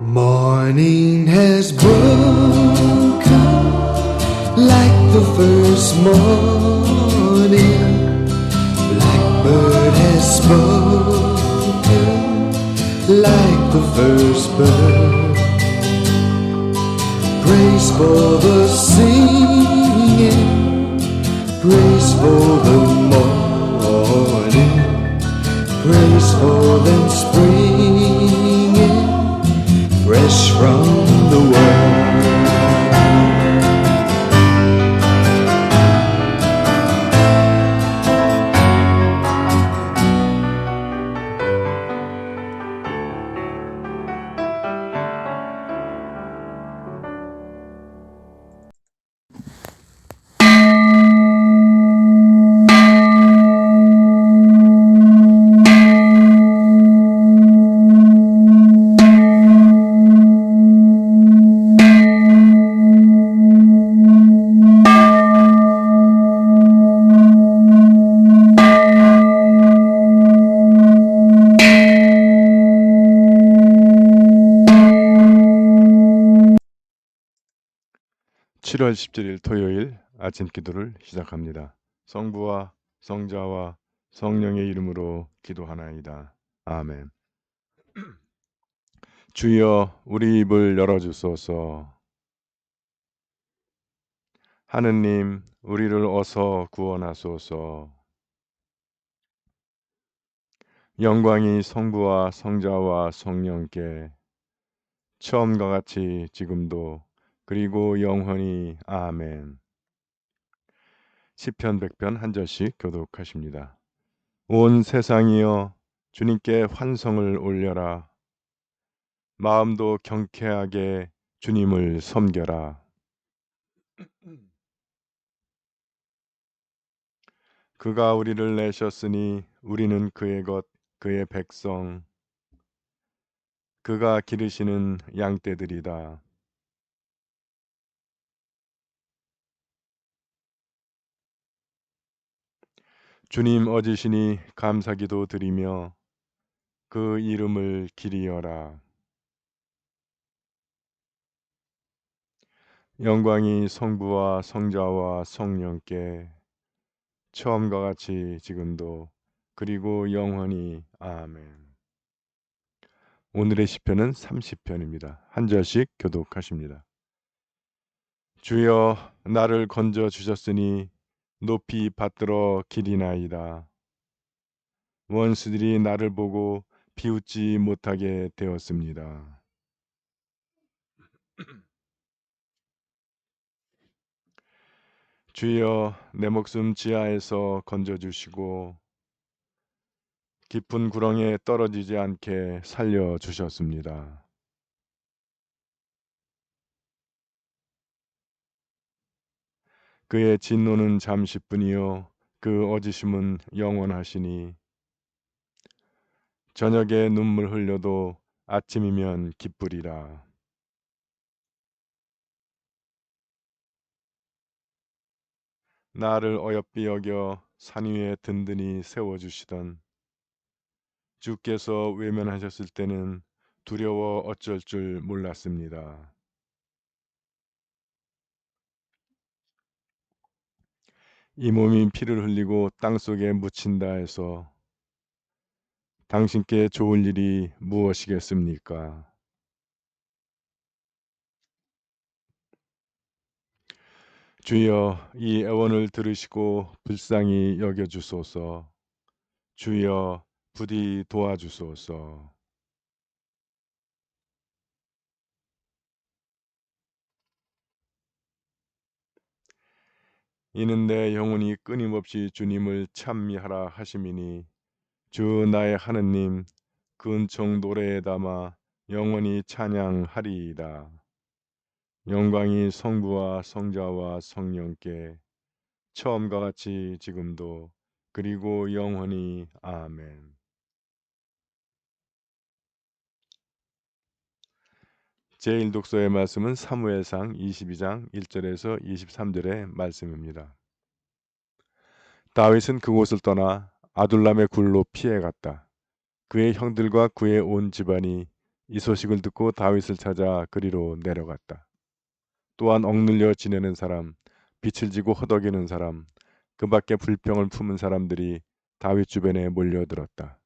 Morning has broken like the first morning. Blackbird has spoken like the first bird. Praise for the singing, praise for the morning, praise for them springing fresh from the world. (7월 17일) 토요일 아침 기도를 시작합니다. 성부와 성자와 성령의 이름으로 기도하나이다. 아멘. 주여 우리 입을 열어주소서. 하느님 우리를 어서 구원하소서. 영광이 성부와 성자와 성령께 처음과 같이 지금도 그리고 영원히 아멘. 시편 100편 한 절씩 교독하십니다. 온 세상이여 주님께 환성을 올려라. 마음도 경쾌하게 주님을 섬겨라. 그가 우리를 내셨으니 우리는 그의 것, 그의 백성, 그가 기르시는 양떼들이다. 주님 얻으시니 감사기도 드리며 그 이름을 기리어라. 영광이 성부와 성자와 성령께 처음과 같이 지금도 그리고 영원히 아멘. 오늘의 시편은 30편입니다. 한 절씩 교독하십니다. 주여 나를 건져 주셨으니 높이 받들어 기리나이다. 원수들이 나를 보고 비웃지 못하게 되었습니다. 주여 내 목숨 지하에서 건져주시고 깊은 구렁에 떨어지지 않게 살려주셨습니다. 그의 진노는 잠시뿐이요 그 어지심은 영원하시니 저녁에 눈물 흘려도 아침이면 기쁘리라. 나를 어여삐 여겨 산 위에 든든히 세워주시던 주께서 외면하셨을 때는 두려워 어쩔 줄 몰랐습니다. 이 몸이 피를 흘리고 땅속에 묻힌다 해서 당신께 좋을 일이 무엇이겠습니까? 주여 이 애원을 들으시고 불쌍히 여겨주소서. 주여 부디 도와주소서. 이는 내 영혼이 끊임없이 주님을 찬미하라 하심이니 주 나의 하느님 그 은총 노래에 담아 영원히 찬양하리이다. 영광이 성부와 성자와 성령께 처음과 같이 지금도 그리고 영원히 아멘. 제1독서의 말씀은 사무엘상 22장 1절에서 23절의 말씀입니다. 다윗은 그곳을 떠나 아둘람의 굴로 피해갔다. 그의 형들과 그의 온 집안이 이 소식을 듣고 다윗을 찾아 그리로 내려갔다. 또한 억눌려 지내는 사람, 빛을 지고 허덕이는 사람, 그 밖에 불평을 품은 사람들이 다윗 주변에 몰려들었다.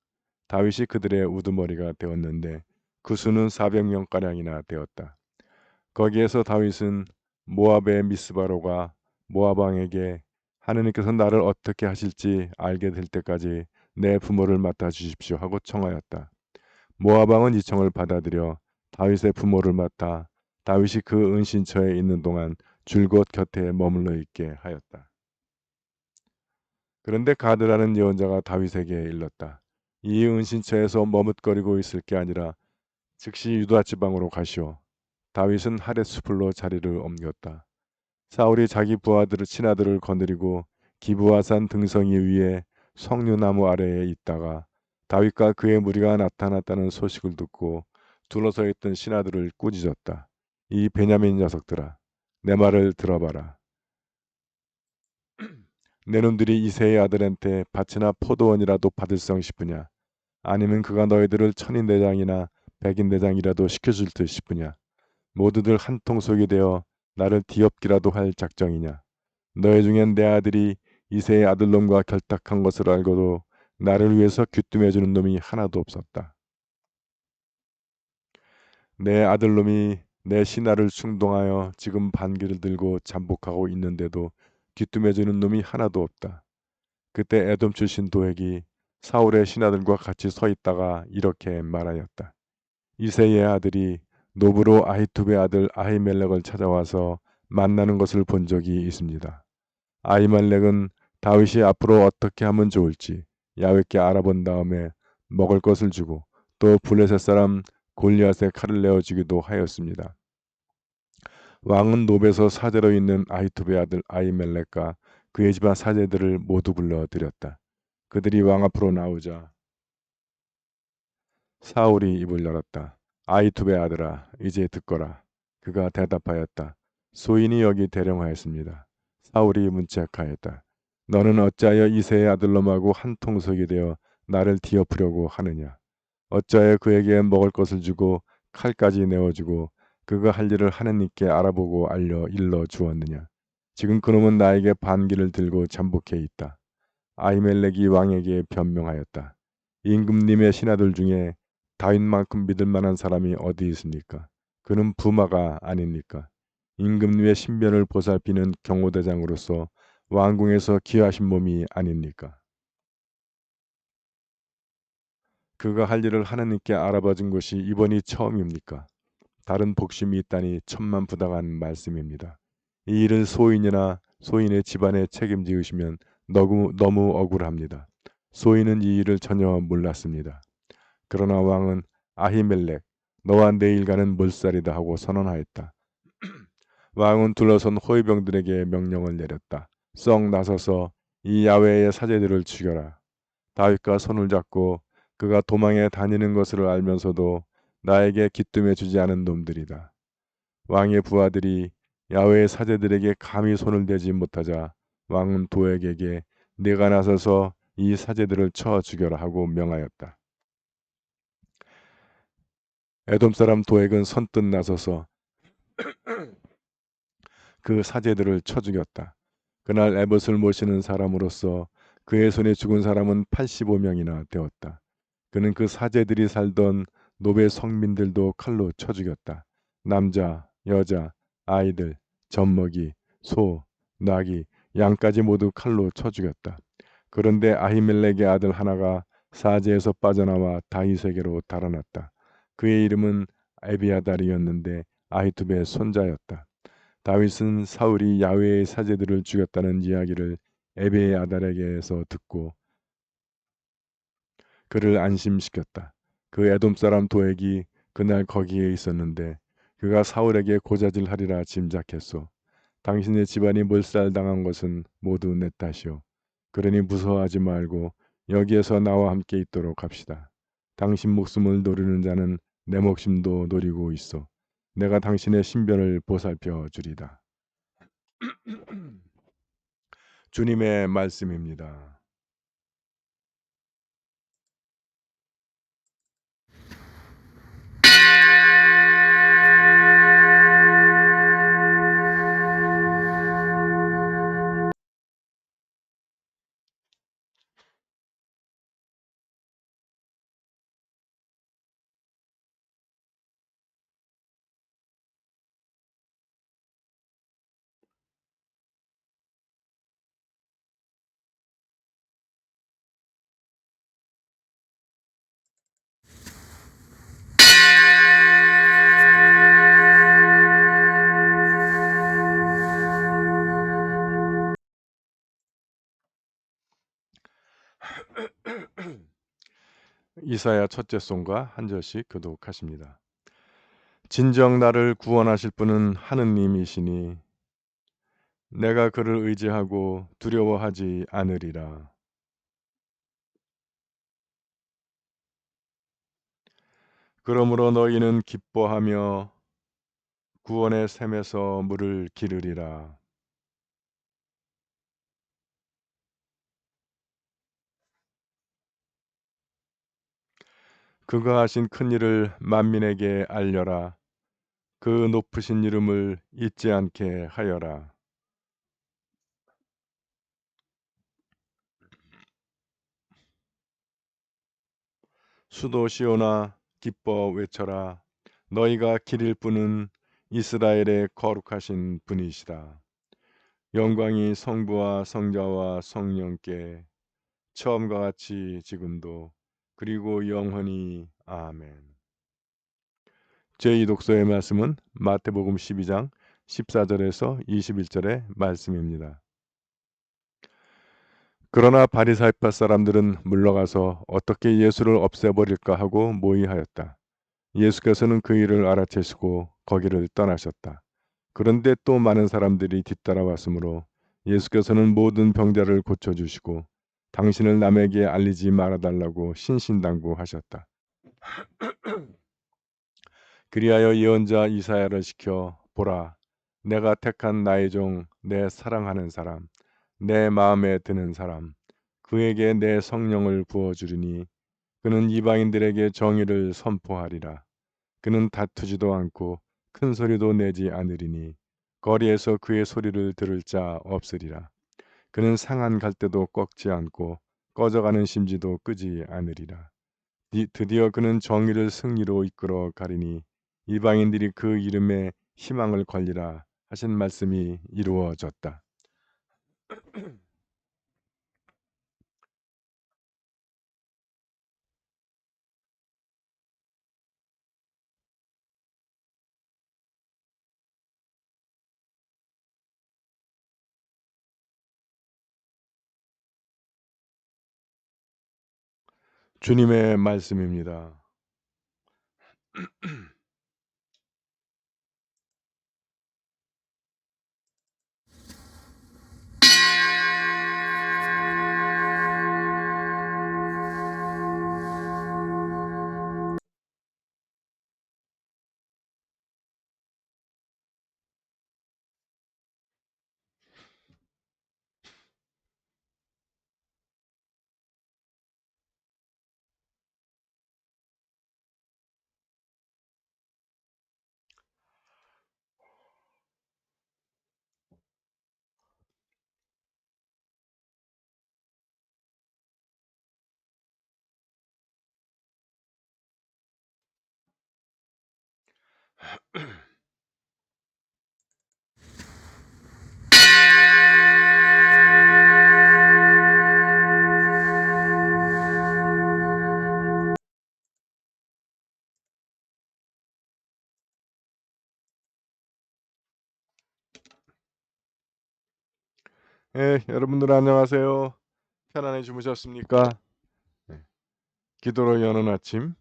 다윗이 그들의 우두머리가 되었는데 그 수는 400명가량이나 되었다. 거기에서 다윗은 모압의 미스바로가 모압 왕에게 하느님께서 나를 어떻게 하실지 알게 될 때까지 내 부모를 맡아 주십시오 하고 청하였다. 모압 왕은 이 청을 받아들여 다윗의 부모를 맡아 다윗이 그 은신처에 있는 동안 줄곧 곁에 머물러 있게 하였다. 그런데 가드라는 예언자가 다윗에게 일렀다. 이 은신처에서 머뭇거리고 있을 게 아니라 즉시 유다 지방으로 가시오. 다윗은 하렛수풀로 자리를 옮겼다. 사울이 자기 부하들의 친아들을 거느리고 기브아산 등성이 위에 석류나무 아래에 있다가 다윗과 그의 무리가 나타났다는 소식을 듣고 둘러서 있던 신하들을 꾸짖었다. 이 베냐민 녀석들아, 내 말을 들어봐라. 내 놈들이 이새의 아들한테 밭이나 포도원이라도 받을성 싶으냐? 아니면 그가 너희들을 천인대장이나 백인대장이라도 시켜줄 듯 싶으냐? 모두들 한 통속이 되어 나를 뒤엎기라도 할 작정이냐? 너희 중엔 내 아들이 이새의 아들놈과 결탁한 것을 알고도 나를 위해서 귀뜸해주는 놈이 하나도 없었다. 내 아들놈이 내 신하를 충동하여 지금 반기를 들고 잠복하고 있는데도 귀뜸해주는 놈이 하나도 없다. 그때 에돔 출신 도액이 사울의 신하들과 같이 서 있다가 이렇게 말하였다. 이새의 아들이 노브로 아히투베 아들 아히멜렉을 찾아와서 만나는 것을 본 적이 있습니다. 아히멜렉은 다윗이 앞으로 어떻게 하면 좋을지 야훼께 알아본 다음에 먹을 것을 주고 또 블레셋 사람 골리앗의 칼을 내어주기도 하였습니다. 왕은 노베에서 사제로 있는 아히투베 아들 아히멜렉과 그의 집안 사제들을 모두 불러들였다. 그들이 왕 앞으로 나오자 사울이 입을 열었다. 아히투베 아들아, 이제 듣거라. 그가 대답하였다. 소인이 여기 대령하였습니다. 사울이 문책하였다. 너는 어찌하여 이새의 아들놈하고 한 통속이 되어 나를 뒤엎으려고 하느냐? 어찌하여 그에게 먹을 것을 주고 칼까지 내어주고 그가 할 일을 하느님께 알아보고 일러 주었느냐? 지금 그놈은 나에게 반기를 들고 잠복해 있다. 아히멜렉이 왕에게 변명하였다. 임금님의 신하들 중에 다윗만큼 믿을 만한 사람이 어디 있습니까? 그는 부마가 아닙니까? 임금님의 신변을 보살피는 경호대장으로서 왕궁에서 귀하신 몸이 아닙니까? 그가 할 일을 하느님께 알아봐준 것이 이번이 처음입니까? 다른 복심이 있다니 천만부당한 말씀입니다. 이 일을 소인의 집안에 책임지으시면 너무 억울합니다. 소인은 이 일을 전혀 몰랐습니다. 그러나 왕은 아히멜렉, 너와 내일가는 몰살이다 하고 선언하였다. 왕은 둘러선 호위병들에게 명령을 내렸다. 썩 나서서 이 야훼의 사제들을 죽여라. 다윗과 손을 잡고 그가 도망에 다니는 것을 알면서도 나에게 기뜸해 주지 않은 놈들이다. 왕의 부하들이 야훼의 사제들에게 감히 손을 대지 못하자 왕은 도액에게 네가 나서서 이 사제들을 쳐 죽여라 하고 명하였다. 에돔 사람 도액은 선뜻 나서서 그 사제들을 쳐 죽였다. 그날 에봇을 모시는 사람으로서 그의 손에 죽은 사람은 85명이나 되었다. 그는 그 사제들이 살던 노베 성민들도 칼로 쳐 죽였다. 남자, 여자, 아이들, 젖먹이, 소, 나귀, 양까지 모두 칼로 쳐 죽였다. 그런데 아히멜렉의 아들 하나가 사제에서 빠져나와 다윗에게로 달아났다. 그의 이름은 에비아달이었는데 아히투베의 손자였다. 다윗은 사울이 야훼의 사제들을 죽였다는 이야기를 에비아달에게서 듣고 그를 안심시켰다. 그 에돔 사람 도액이 그날 거기에 있었는데 그가 사울에게 고자질하리라 짐작했소. 당신의 집안이 몰살당한 것은 모두 내 탓이오. 그러니 무서워하지 말고 여기에서 나와 함께 있도록 합시다. 당신 목숨을 노리는 자는 내 목숨도 노리고 있어. 내가 당신의 신변을 보살펴 주리다. 주님의 말씀입니다. 이사야 첫째 송가 한 절씩 교독하십니다. 진정 나를 구원하실 분은 하느님이시니 내가 그를 의지하고 두려워하지 않으리라. 그러므로 너희는 기뻐하며 구원의 샘에서 물을 기르리라. 그가 하신 큰 일을 만민에게 알려라. 그 높으신 이름을 잊지 않게 하여라. 수도 시온아 기뻐 외쳐라. 너희가 기릴 분은 이스라엘의 거룩하신 분이시다. 영광이 성부와 성자와 성령께 처음과 같이 지금도 그리고 영원히 아멘. 제2 독서의 말씀은 마태복음 12장 14절에서 21절의 말씀입니다. 그러나 바리사이파 사람들은 물러가서 어떻게 예수를 없애버릴까 하고 모의하였다. 예수께서는 그 일을 알아채시고 거기를 떠나셨다. 그런데 또 많은 사람들이 뒤따라왔으므로 예수께서는 모든 병자를 고쳐주시고 당신을 남에게 알리지 말아달라고 신신당부하셨다. 그리하여 예언자 이사야를 시켜 보라, 내가 택한 나의 종, 내 사랑하는 사람, 내 마음에 드는 사람, 그에게 내 성령을 부어주리니 그는 이방인들에게 정의를 선포하리라. 그는 다투지도 않고 큰 소리도 내지 않으리니 거리에서 그의 소리를 들을 자 없으리라. 그는 상한 갈대도 꺾지 않고 꺼져가는 심지도 끄지 않으리라. 드디어 그는 정의를 승리로 이끌어 가리니 이방인들이 그 이름에 희망을 걸리라 하신 말씀이 이루어졌다. 주님의 말씀입니다. 여러분들 안녕하세요. 편안히 주무셨습니까? 네. 기도로 여는 아침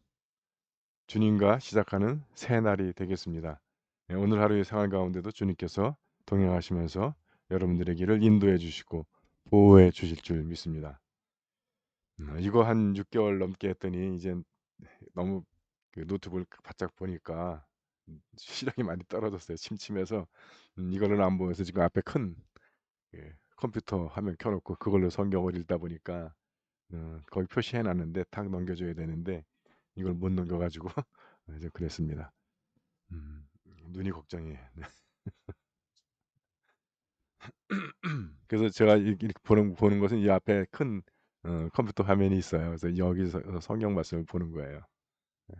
주님과 시작하는 새 날이 되겠습니다. 오늘 하루의 생활 가운데도 주님께서 동행하시면서 여러분들의 길을 인도해 주시고 보호해 주실 줄 믿습니다. 이거 한 6개월 넘게 했더니 이제 너무 그 노트북을 바짝 보니까 시력이 많이 떨어졌어요. 침침해서 이거를 안 보면서 지금 앞에 큰 컴퓨터 화면 켜놓고 그걸로 성경을 읽다 보니까 거기 표시해 놨는데 탁 넘겨줘야 되는데 이걸 못 넘겨가지고 이제 그랬습니다. 눈이 걱정이에요. 네. 그래서 제가 이렇게 보는 것은 이 앞에 큰 컴퓨터 화면이 있어요. 그래서 여기서 성경 말씀을 보는 거예요. 네.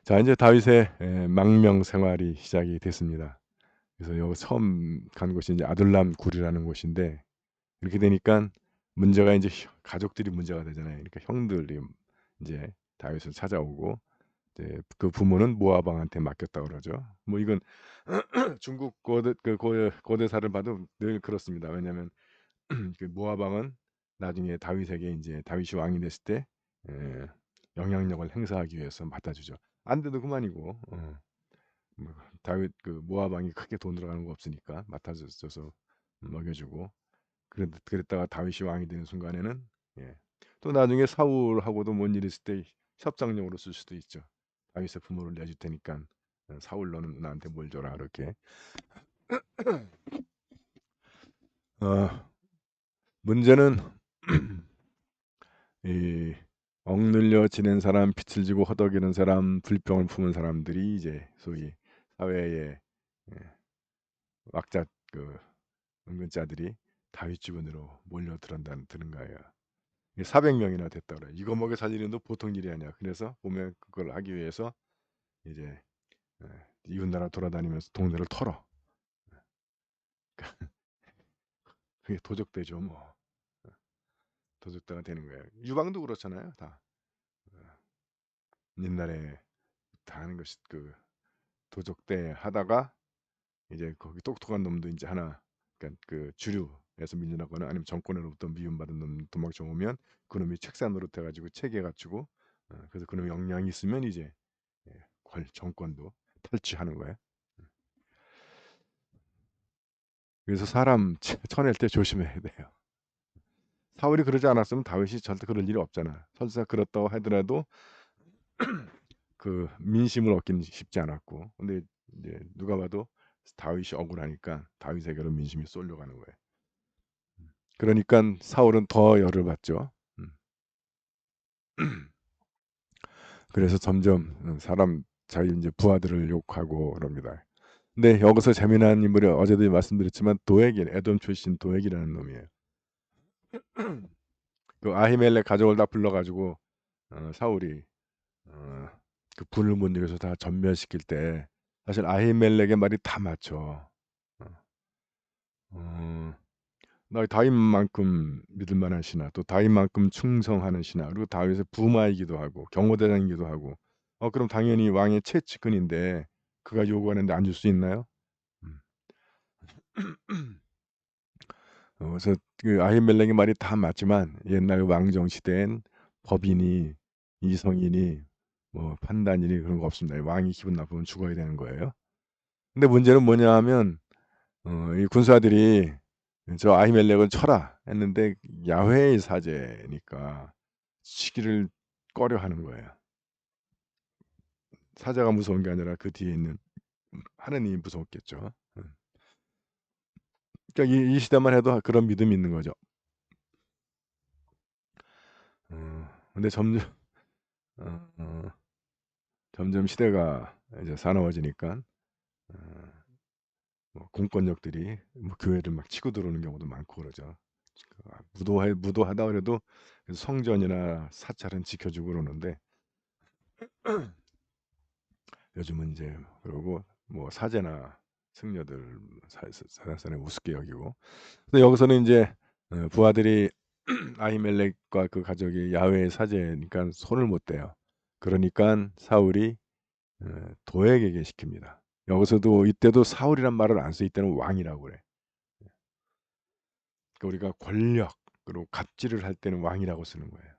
자, 이제 다윗의 망명 생활이 시작이 됐습니다. 그래서 여기 처음 간 곳이 이제 아둘람 굴이라는 곳인데 이렇게 되니까 문제가 이제 가족들이 문제가 되잖아요. 그러니까 형들이 이제 다윗을 찾아오고 이제 그 부모는 모압 왕한테 맡겼다 그러죠. 뭐 이건 중국 고대사를 봐도 늘 그렇습니다. 왜냐하면 그 모압 왕은 나중에 다윗에게 이제 다윗이 왕이 됐을 때 에, 영향력을 행사하기 위해서 맡아주죠. 안 돼도 그만이고 뭐 다윗 그 모압 왕이 크게 돈 들어가는 거 없으니까 맡아줘서 먹여주고 그랬다가 다윗이 왕이 되는 순간에는 예. 또 나중에 사울하고도 뭔 일 있을 때 협상용으로 쓸 수도 있죠. 다윗의 부모를 내줄 테니까 사울 너는 나한테 뭘 줘라 이렇게. 어, 문제는 이 억눌려 지낸 사람, 빚을 지고 허덕이는 사람, 불평을 품은 사람들이 이제 소위 사회의 예, 왁자 그 은근자들이 다윗 주변으로 몰려들은 거예요. 400명이나 됐다 그래. 이거 먹여 살리는 도 보통 일이 아니야. 그래서 보면 그걸 하기 위해서 이제 예, 이웃 나라 돌아다니면서 동네를 털어. 그게 도적대죠, 뭐. 도적대가 되는 거예요. 유방도 그렇잖아요, 다. 어, 옛날에 다 하는 것이 그 도적대 하다가 이제 거기 똑똑한 놈도 이제 하나, 그러니까 그 주류에서 밀려나거나 아니면 정권으로부터 미움받은 놈 도망쳐 오면 그놈이 책사 노릇해가지고 체계 갖추고 그래서 그놈 역량이 있으면 이제 예, 정권도 탈취하는 거예요. 그래서 사람 쳐낼 때 조심해야 돼요. 사울이 그러지 않았으면 다윗이 절대 그럴 일이 없잖아. 설사 그렇다고 하더라도 그 민심을 얻기는 쉽지 않았고, 근데 이제 누가 봐도 다윗이 억울하니까 다윗에게로 민심이 쏠려가는 거예요. 그러니까 사울은 더 열을 받죠. 그래서 점점 사람 자기 이제 부하들을 욕하고 그럽니다. 근데 여기서 재미난 인물이 어제도 말씀드렸지만 도액이 에돔 출신 도액이라는 놈이에요. 그 아히멜렉 가족을 다 불러가지고 사울이 어, 그 분을 못 이겨서 다 전멸시킬 때 사실 아히멜렉의 말이 다 맞죠. 어, 어, 나 다윗만큼 믿을 만한 신하, 또 다윗만큼 충성하는 신하, 그리고 다윗의 부마이기도 하고 경호대장이기도 하고, 그럼 당연히 왕의 최측근인데 그가 요구하는데 안 줄 수 있나요? 음. 그래서 그 아히멜렉의 말이 다 맞지만 옛날 왕정 시대엔 법인이 이성인이 뭐 판단인이 그런 거 없습니다. 왕이 기분 나쁘면 죽어야 되는 거예요. 근데 문제는 뭐냐 하면 이 군사들이 저 아히멜렉을 쳐라 했는데 야훼의 사제니까 치기를 꺼려 하는 거예요. 사자가 무서운 게 아니라 그 뒤에 있는 하느님이 무서웠겠죠. 그러니까 이 시대만 해도 그런 믿음이 있는 거죠. 근데 어, 어, 점점 시대가 이제 사나워지니까 어, 뭐 공권력들이 뭐 교회를 막 치고 들어오는 경우도 많고 그러죠. 무도하다 그래도 성전이나 사찰은 지켜주고 그러는데 요즘은 이제 그러고 뭐 사제나 승려들 사실은 우습게 여기고. 근데 여기서는 이제 부하들이 아히멜렉과 그 가족이 야훼의 사제니까 손을 못 대요. 그러니까 사울이 도액에게 시킵니다. 여기서도 이때도 사울이란 말을 안 써. 이때는 왕이라고 그래. 그러니까 우리가 권력 그리고 갑질을 할 때는 왕이라고 쓰는 거예요.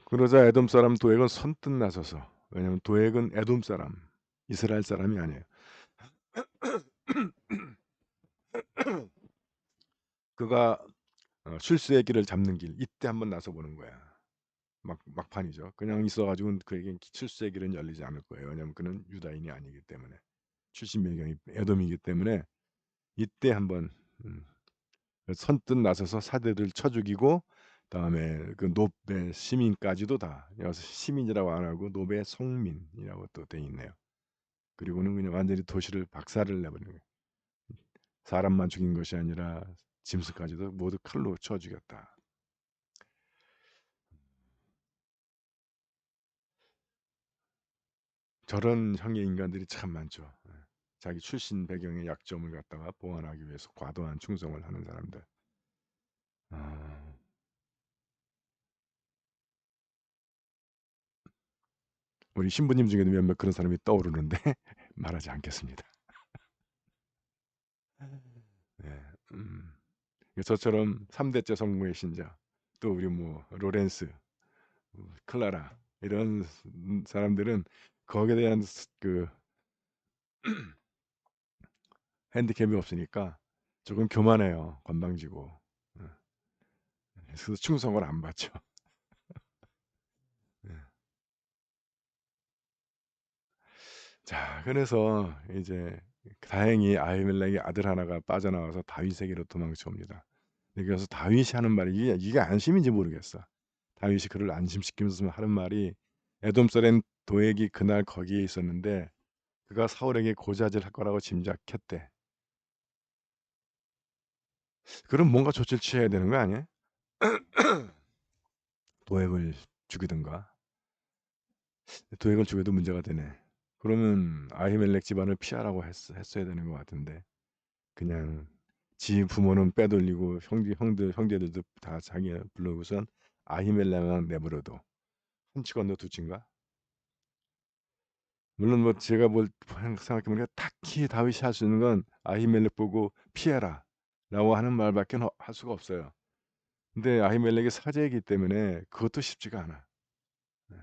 그러자 에돔 사람 도액은 선뜻 나서서, 왜냐하면 도액은 에돔 사람, 이스라엘 사람이 아니에요. 그가 출세의 길을 잡는 길, 이때 한번 나서 보는 거야. 막판이죠. 그냥 있어가지고 그에게 출세의 길은 열리지 않을 거예요. 왜냐하면 그는 유다인이 아니기 때문에, 출신 배경이 에돔이기 때문에 이때 한번 선뜻 나서서 사대들 쳐 죽이고, 다음에 그 노베 시민까지도 다, 여기서 시민이라고 안 하고 노베 성민이라고 또 돼 있네요. 그리고는 그냥 완전히 도시를 박살을 내버리는 거예요. 사람만 죽인 것이 아니라 짐승까지도 모두 칼로 쳐 죽였다. 저런 형의 인간들이 참 많죠. 자기 출신 배경의 약점을 갖다가 보완하기 위해서 과도한 충성을 하는 사람들. 아, 우리 신부님 중에도 몇몇 그런 사람이 떠오르는데 말하지 않겠습니다. 네, 음. 저처럼 3대째 성공의 신자, 또 우리 로렌스, 클라라 이런 사람들은 거기에 대한 그 핸디캡이 없으니까 조금 교만해요. 건방지고. 예. 그래서 충성을 안 받죠. 예. 자, 그래서 이제 다행히 아히멜렉의 아들 하나가 빠져나와서 다윗에게로 도망쳐 옵니다. 그래서 다윗이 하는 말이 이게 안심인지 모르겠어. 다윗이 그를 안심시키면서 하는 말이, 에돔 소렌 도액이 그날 거기에 있었는데 그가 사울에게 고자질할 거라고 짐작했대. 그럼 뭔가 조치를 취해야 되는 거 아니야? 도액을 죽이든가. 도액을 죽여도 문제가 되네. 그러면 아히멜렉 집안을 피하라고 했어야 되는 것 같은데, 그냥 지 부모는 빼돌리고 형제들도 다 자기 불러고선 아히멜렉만 내버려둬. 한 치 건너 두 치인가? 물론 제가 뭘 생각해 보니까 딱히 다윗이 할 수 있는 건 아히멜렉 보고 피해라 라고 하는 말밖에 할 수가 없어요. 근데 아히멜렉이 사제이기 때문에 그것도 쉽지가 않아. 네.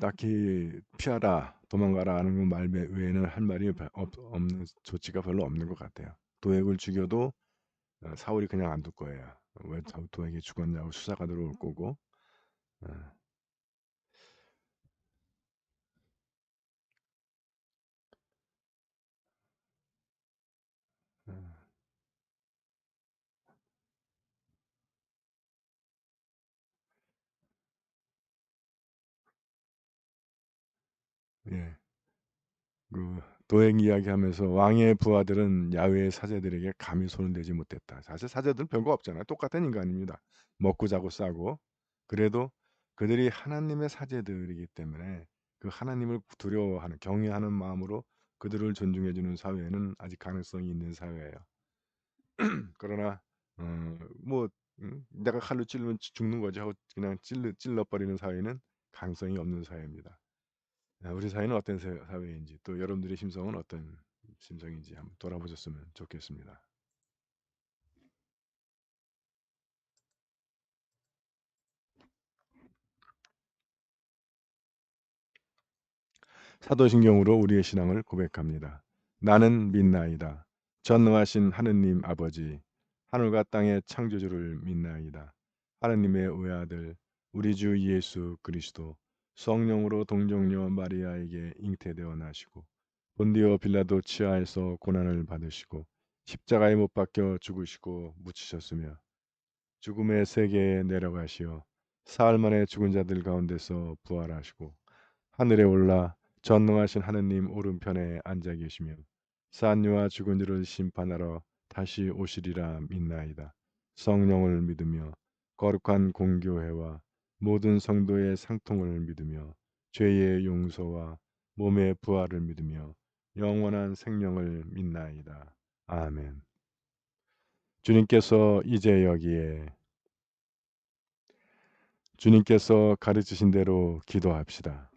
딱히 피하라, 도망가라 하는 말 외에는 할 말이 없는, 조치가 별로 없는 것 같아요. 도액을 죽여도 사울이 그냥 안 둘 거예요. 왜 도액이 죽었냐고 수사가 들어올 거고. 어, 어, 예. 그 도액 이야기하면서 왕의 부하들은 야훼의 사제들에게 감히 손을 대지 못했다. 사실 사제들은 별거 없잖아요. 똑같은 인간입니다. 먹고 자고 싸고. 그래도 그들이 하나님의 사제들이기 때문에 그 하나님을 두려워하는, 경외하는 마음으로 그들을 존중해 주는 사회는 아직 가능성이 있는 사회예요. 그러나 뭐 내가 칼로 찌르면 죽는 거지 하고 그냥 찔러버리는 사회는 가능성이 없는 사회입니다. 우리 사회는 어떤 사회인지, 또 여러분들의 심성은 어떤 심성인지 한번 돌아보셨으면 좋겠습니다. 사도신경으로 우리의 신앙을 고백합니다. 나는 믿나이다. 전능하신 하느님 아버지, 하늘과 땅의 창조주를 믿나이다. 하느님의 외아들 우리 주 예수 그리스도, 성령으로 동정녀 마리아에게 잉태되어 나시고 본디오 빌라도 치하에서 고난을 받으시고 십자가에 못 박혀 죽으시고 묻히셨으며 죽음의 세계에 내려가시어 사흘 만에 죽은 자들 가운데서 부활하시고 하늘에 올라 전능하신 하느님 오른편에 앉아 계시며 산유와 죽은 이를 심판하러 다시 오시리라 믿나이다. 성령을 믿으며 거룩한 공교회와 모든 성도의 상통을 믿으며 죄의 용서와 몸의 부활을 믿으며 영원한 생명을 믿나이다. 아멘. 주님께서 이제 여기에, 주님께서 가르치신 대로 기도합시다.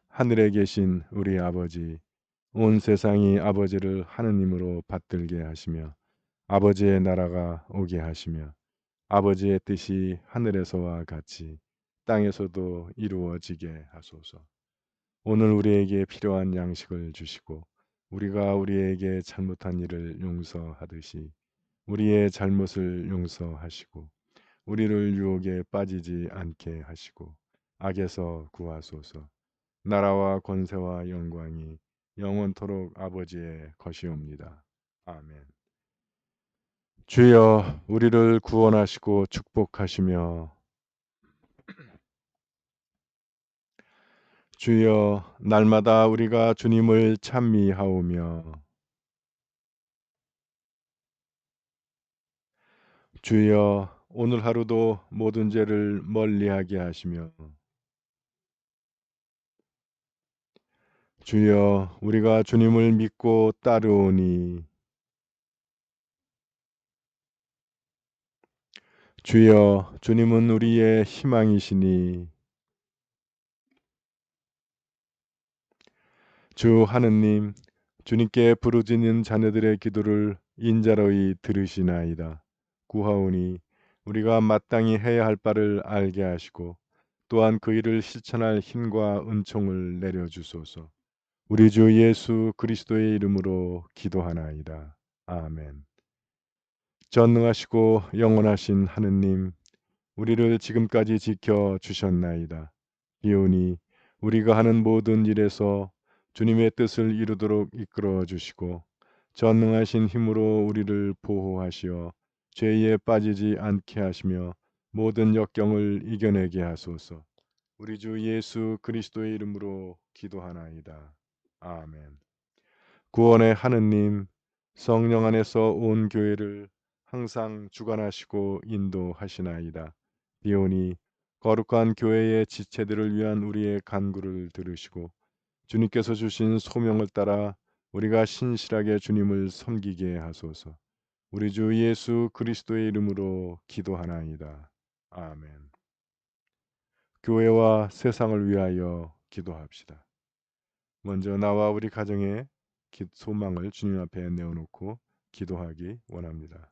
하늘에 계신 우리 아버지, 온 세상이 아버지를 하느님으로 받들게 하시며 아버지의 나라가 오게 하시며 아버지의 뜻이 하늘에서와 같이 땅에서도 이루어지게 하소서. 오늘 우리에게 필요한 양식을 주시고 우리가 우리에게 잘못한 일을 용서하듯이 우리의 잘못을 용서하시고 우리를 유혹에 빠지지 않게 하시고 악에서 구하소서. 나라와 권세와 영광이 영원토록 아버지의 것이옵니다. 아멘. 주여 우리를 구원하시고 축복하시며 주여 날마다 우리가 주님을 찬미하오며 주여 오늘 하루도 모든 죄를 멀리하게 하시며 주여 우리가 주님을 믿고 따르오니 주여 주님은 우리의 희망이시니 주 하느님 주님께 부르짖는 자녀들의 기도를 인자로이 들으시나이다. 구하오니 우리가 마땅히 해야 할 바를 알게 하시고 또한 그 일을 실천할 힘과 은총을 내려주소서. 우리 주 예수 그리스도의 이름으로 기도하나이다. 아멘. 전능하시고 영원하신 하느님, 우리를 지금까지 지켜 주셨나이다. 비오니 우리가 하는 모든 일에서 주님의 뜻을 이루도록 이끌어 주시고 전능하신 힘으로 우리를 보호하시어 죄에 빠지지 않게 하시며 모든 역경을 이겨내게 하소서. 우리 주 예수 그리스도의 이름으로 기도하나이다. 아멘. 구원의 하느님, 성령 안에서 온 교회를 항상 주관하시고 인도하시나이다. 비오니 거룩한 교회의 지체들을 위한 우리의 간구를 들으시고 주님께서 주신 소명을 따라 우리가 신실하게 주님을 섬기게 하소서. 우리 주 예수 그리스도의 이름으로 기도하나이다. 아멘. 교회와 세상을 위하여 기도합시다. 먼저 나와 우리 가정의 소망을 주님 앞에 내어놓고 기도하기 원합니다.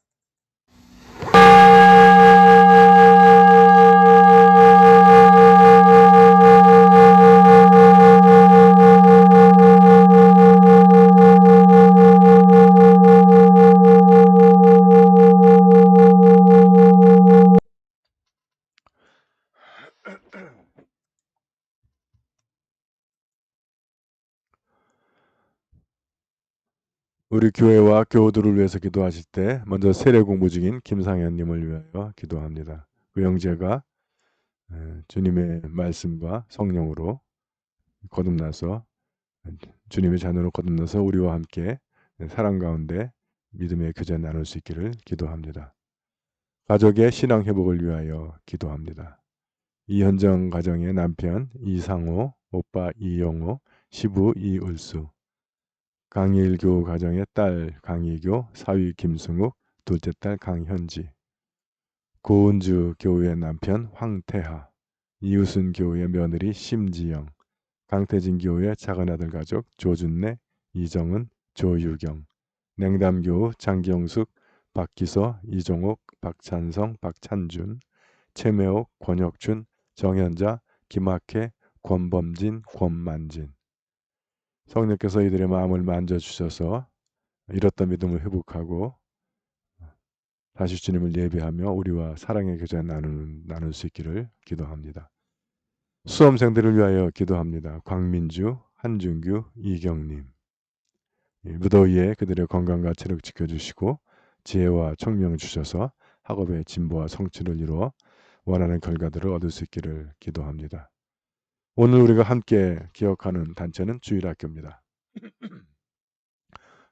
우리 교회와 교우들을 위해서 기도하실 때 먼저 세례 공부 중인 김상현님을 위하여 기도합니다. 그 형제가 주님의 말씀과 성령으로 거듭나서 주님의 자녀로 거듭나서 우리와 함께 사랑 가운데 믿음의 교제 나눌 수 있기를 기도합니다. 가족의 신앙 회복을 위하여 기도합니다. 이현정 가정의 남편 이상호, 오빠 이영호, 시부 이을수, 강일교 가정의 딸 강희교, 사위 김승욱, 둘째 딸 강현지, 고은주 교우의 남편 황태하, 이우순 교우의 며느리 심지영, 강태진 교우의 작은아들 가족 조준래, 이정은, 조유경, 냉담교우 장경숙, 박기서, 이종옥, 박찬성, 박찬준, 최매옥, 권혁춘, 정현자, 김학혜, 권범진, 권만진. 성령께서 이들의 마음을 만져주셔서 잃었던 믿음을 회복하고 다시 주님을 예배하며 우리와 사랑의 교제 나눌 수 있기를 기도합니다. 수험생들을 위하여 기도합니다. 광민주, 한준규, 이경님. 무더위에 그들의 건강과 체력 지켜주시고 지혜와 총명 주셔서 학업의 진보와 성취를 이루어 원하는 결과들을 얻을 수 있기를 기도합니다. 오늘 우리가 함께 기억하는 단체는 주일학교입니다.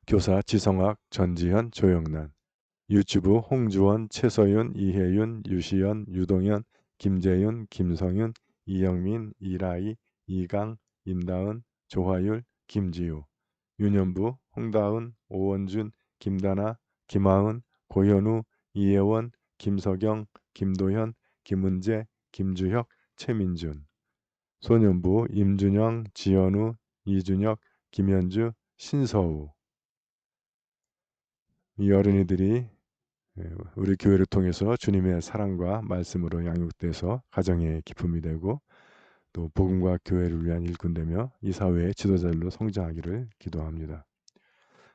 교사 지성학, 전지현, 조영란, 유튜브 홍주원, 최서윤, 이혜윤, 유시연, 유동현, 김재윤, 김성윤, 이영민, 이라이, 이강, 임다은, 조화율, 김지우, 윤현부, 홍다은, 오원준, 김다나, 김하은, 고현우, 이혜원, 김석영, 김도현, 김은재, 김주혁, 최민준, 소년부 임준영, 지현우, 이준혁, 김현주, 신서우. 이 어린이들이 우리 교회를 통해서 주님의 사랑과 말씀으로 양육돼서 가정의 기쁨이 되고 또 복음과 교회를 위한 일꾼되며 이 사회의 지도자들로 성장하기를 기도합니다.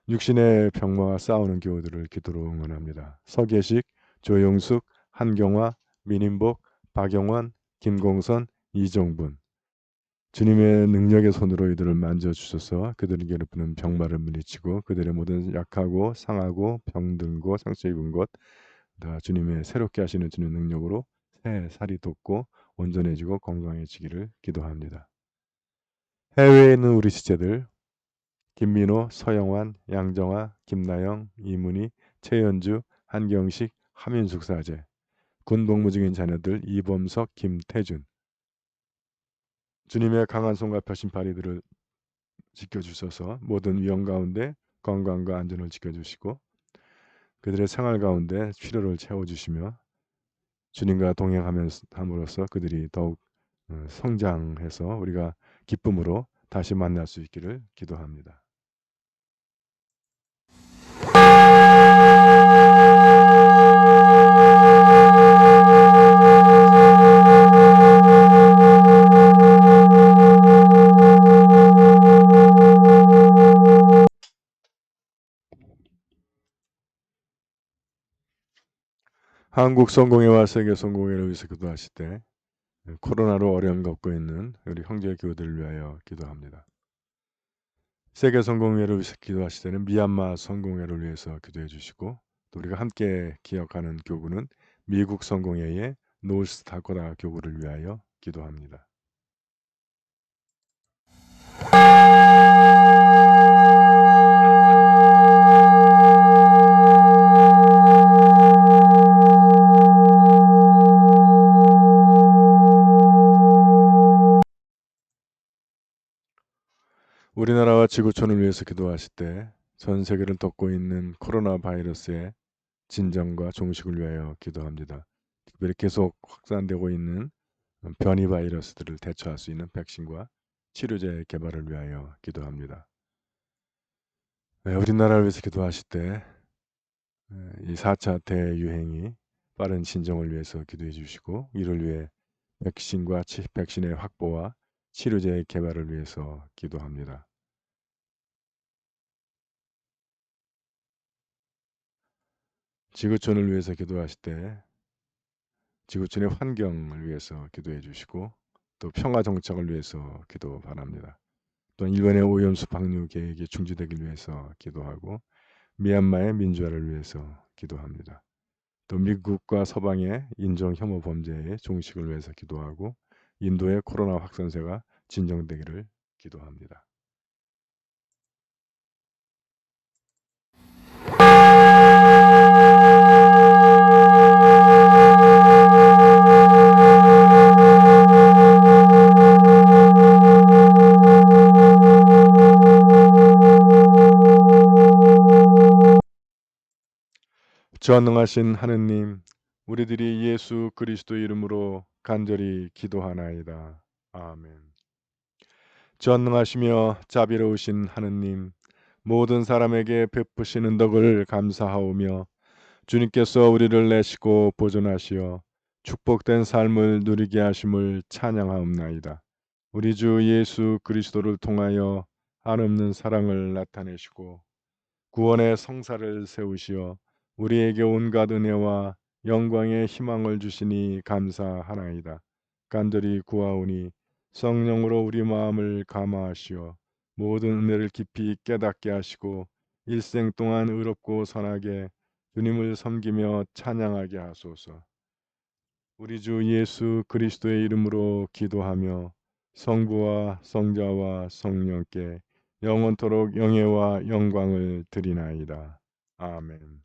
육신의 병마와 싸우는 교우들을 기도로 응원합니다. 서계식, 조용숙, 한경화, 민인복, 박영환, 김공선, 이종분. 주님의 능력의 손으로 이들을 만져주셔서 그들을 괴롭히는 병마를 물리치고 그들의 모든 약하고 상하고 병들고 상처 입은 것 다 주님의 새롭게 하시는 주님의 능력으로 새 살이 돋고 온전해지고 건강해지기를 기도합니다. 해외에 있는 우리 지체들 김민호, 서영환, 양정아, 김나영, 이문희, 최연주, 한경식, 하민숙 사제, 군 복무 중인 자녀들 이범석, 김태준. 주님의 강한 손과 펴신 발이들을 지켜주셔서 모든 위험 가운데 건강과 안전을 지켜주시고 그들의 생활 가운데 필요를 채워주시며 주님과 동행함으로써 그들이 더욱 성장해서 우리가 기쁨으로 다시 만날 수 있기를 기도합니다. 한국 성공회와 세계 성공회를 위해서 기도하실 때 코로나로 어려움 겪고 있는 우리 형제 교우들을 위하여 기도합니다. 세계 성공회를 위해서 기도하실 때는 미얀마 성공회를 위해서 기도해 주시고, 또 우리가 함께 기억하는 교구는 미국 성공회의 노스다코타 교구를 위하여 기도합니다. 우리나라와 지구촌을 위해서 기도하실 때 전 세계를 덮고 있는 코로나 바이러스의 진정과 종식을 위하여 기도합니다. 특별히 계속 확산되고 있는 변이 바이러스들을 대처할 수 있는 백신과 치료제 개발을 위하여 기도합니다. 우리나라를 위해서 기도하실 때 이 4차 대유행이 빠른 진정을 위해서 기도해 주시고, 이를 위해 백신의 확보와 치료제 개발을 위해서 기도합니다. 지구촌을 위해서 기도하실 때 지구촌의 환경을 위해서 기도해 주시고, 또 평화 정착을 위해서 기도 바랍니다. 또 일본의 오염수 방류 계획이 중지되기 위해서 기도하고, 미얀마의 민주화를 위해서 기도합니다. 또 미국과 서방의 인종 혐오 범죄의 종식을 위해서 기도하고, 인도의 코로나 확산세가 진정되기를 기도합니다. 전능하신 하느님, 우리들이 예수 그리스도 이름으로 간절히 기도하나이다. 아멘. 전능하시며 자비로우신 하느님, 모든 사람에게 베푸시는 덕을 감사하오며, 주님께서 우리를 내시고 보존하시어 축복된 삶을 누리게 하심을 찬양하옵나이다. 우리 주 예수 그리스도를 통하여 한없는 사랑을 나타내시고 구원의 성사를 세우시어 우리에게 온갖 은혜와 영광의 희망을 주시니 감사하나이다. 간절히 구하오니 성령으로 우리 마음을 감화하시어 모든 은혜를 깊이 깨닫게 하시고 일생 동안 의롭고 선하게 주님을 섬기며 찬양하게 하소서. 우리 주 예수 그리스도의 이름으로 기도하며 성부와 성자와 성령께 영원토록 영예와 영광을 드리나이다. 아멘.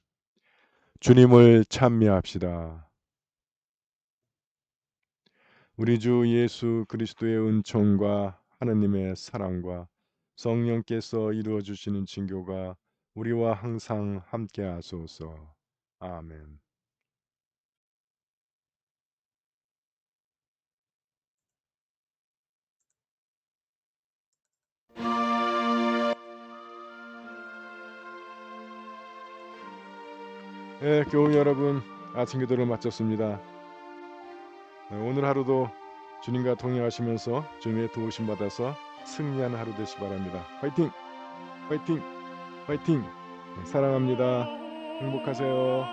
주님을 찬미합시다. 우리 주 예수 그리스도의 은총과 하느님의 사랑과 성령께서 이루어 주시는 징교가 우리와 항상 함께 하소서. 아멘. 교우 여러분, 아침 기도를 마쳤습니다. 오늘 하루도 주님과 동행하시면서 주님의 도우심 받아서 승리하는 하루 되시 바랍니다. 화이팅! 화이팅! 화이팅! 사랑합니다. 행복하세요.